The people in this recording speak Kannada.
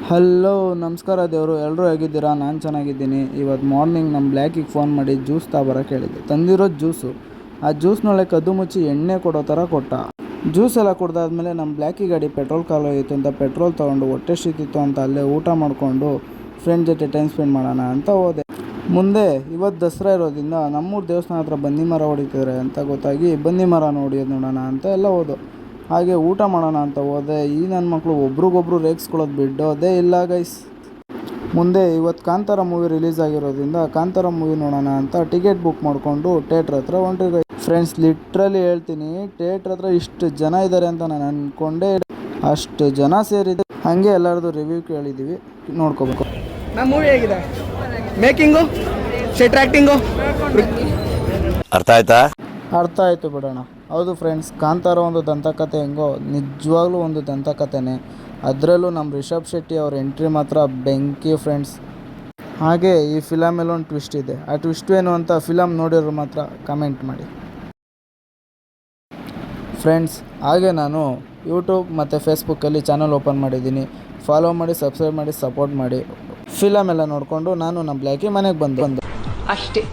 ಹಲೋ ನಮಸ್ಕಾರ ದೇವರು, ಎಲ್ಲರೂ ಹೇಗಿದ್ದೀರಾ? ನಾನು ಚೆನ್ನಾಗಿದ್ದೀನಿ. ಇವತ್ತು ಮಾರ್ನಿಂಗ್ ನಮ್ಮ ಬ್ಲ್ಯಾಕಿಗೆ ಫೋನ್ ಮಾಡಿ ಜ್ಯೂಸ್ ತಗೊಬರೋಕೆ ಹೇಳಿದ್ದೆ. ತಂದಿರೋದು ಜ್ಯೂಸು. ಆ ಜ್ಯೂಸ್ನೊಳಗೆ ಕದ್ದು ಮುಚ್ಚಿ ಎಣ್ಣೆ ಕೊಡೋ ಥರ ಕೊಟ್ಟ. ಜ್ಯೂಸ್ ಎಲ್ಲ ಕುಡ್ದಾದ್ಮೇಲೆ ನಮ್ಮ ಬ್ಲ್ಯಾಕಿ ಗಾಡಿ ಪೆಟ್ರೋಲ್ ಖಾಲಿಯಾಗಿತ್ತು ಅಂತ ಪೆಟ್ರೋಲ್ ತೊಗೊಂಡು ಹೊಟ್ಟೆ ಸಿಕ್ತಿತ್ತು ಅಂತ ಅಲ್ಲೇ ಊಟ ಮಾಡಿಕೊಂಡು ಫ್ರೆಂಡ್ ಜೊತೆ ಟೈಮ್ ಸ್ಪೆಂಡ್ ಮಾಡೋಣ ಅಂತ ಹೋದೆ. ಮುಂದೆ ಇವತ್ತು ದಸರಾ ಇರೋದ್ರಿಂದ ನಮ್ಮೂರು ದೇವಸ್ಥಾನ ಹತ್ರ ಬನ್ನಿ ಮರ ಹೊಡಿತಿದ್ದಾರೆ ಅಂತ ಗೊತ್ತಾಗಿ ಬನ್ನಿ ಮರ ನೋಡೋಣ ಅಂತ ಎಲ್ಲ ಹೋದೋ. ಹಾಗೆ ಊಟ ಮಾಡೋಣ ಅಂತ ಹೋದೆ. ಈ ನನ್ನ ಮಕ್ಕಳು ಒಬ್ರಿಗೊಬ್ರು ರೇಗಿಸ್ಕೊಳ್ಳೋದು ಬಿಡೋದೇ ಇಲ್ಲ ಗೈಸ್. ಮುಂದೆ ಇವತ್ತು ಕಾಂತಾರ ಮೂವಿ ರಿಲೀಸ್ ಆಗಿರೋದ್ರಿಂದ ಕಾಂತಾರ ಮೂವಿ ನೋಡೋಣ ಅಂತ ಟಿಕೆಟ್ ಬುಕ್ ಮಾಡಿಕೊಂಡು ಥಿಯೇಟ್ರ್ ಹತ್ರ ಹೊಂಟ್ರಿ ಫ್ರೆಂಡ್ಸ್. ಲಿಟ್ರಲಿ ಹೇಳ್ತೀನಿ, ಥಿಯೇಟ್ರ್ ಹತ್ರ ಇಷ್ಟು ಜನ ಇದ್ದಾರೆ ಅಂತ ನಾನು ಅಂದ್ಕೊಂಡೇ ಅಷ್ಟು ಜನ ಸೇರಿದೆ. ಹಾಗೆ ಎಲ್ಲರದು ರಿವ್ಯೂ ಕೇಳಿದ್ದೀವಿ, ನೋಡ್ಕೋಬೇಕು. ನಮ್ಮ ಮೂವಿ ಹೇಗಿದೆ? ಮೇಕಿಂಗು, ಸೆಟ್ ಆ್ಯಕ್ಟಿಂಗು ಅರ್ಥ ಆಯ್ತಾ? ಅರ್ಥ ಆಯಿತು ಬಿಡೋಣ. ಹೌದು ಫ್ರೆಂಡ್ಸ್, ಕಾಂತಾರ ಒಂದು ದಂತಕಥೆ ಹೆಂಗೋ ನಿಜವಾಗ್ಲೂ ಒಂದು ದಂತಕಥೆನೇ. ಅದರಲ್ಲೂ ನಮ್ಮ ರಿಷಬ್ ಶೆಟ್ಟಿ ಅವ್ರ ಎಂಟ್ರಿ ಮಾತ್ರ ಬೆಂಕಿ ಫ್ರೆಂಡ್ಸ್. ಹಾಗೆ ಈ ಫಿಲಮಲ್ಲಿ ಒಂದು ಟ್ವಿಸ್ಟ್ ಇದೆ. ಆ ಟ್ವಿಸ್ಟ್ ಏನು ಅಂತ ಫಿಲಮ್ ನೋಡಿರೋರು ಮಾತ್ರ ಕಮೆಂಟ್ ಮಾಡಿ ಫ್ರೆಂಡ್ಸ್. ಹಾಗೆ ನಾನು ಯೂಟ್ಯೂಬ್ ಮತ್ತು ಫೇಸ್ಬುಕ್ಕಲ್ಲಿ ಚಾನಲ್ ಓಪನ್ ಮಾಡಿದ್ದೀನಿ. ಫಾಲೋ ಮಾಡಿ, ಸಬ್ಸ್ಕ್ರೈಬ್ ಮಾಡಿ, ಸಪೋರ್ಟ್ ಮಾಡಿ. ಫಿಲಮ್ ಎಲ್ಲ ನೋಡಿಕೊಂಡು ನಾನು ನಮ್ಮ ಬ್ಲ್ಯಾಕಿ ಮನೆಗೆ ಬಂದು ಅಷ್ಟೇ.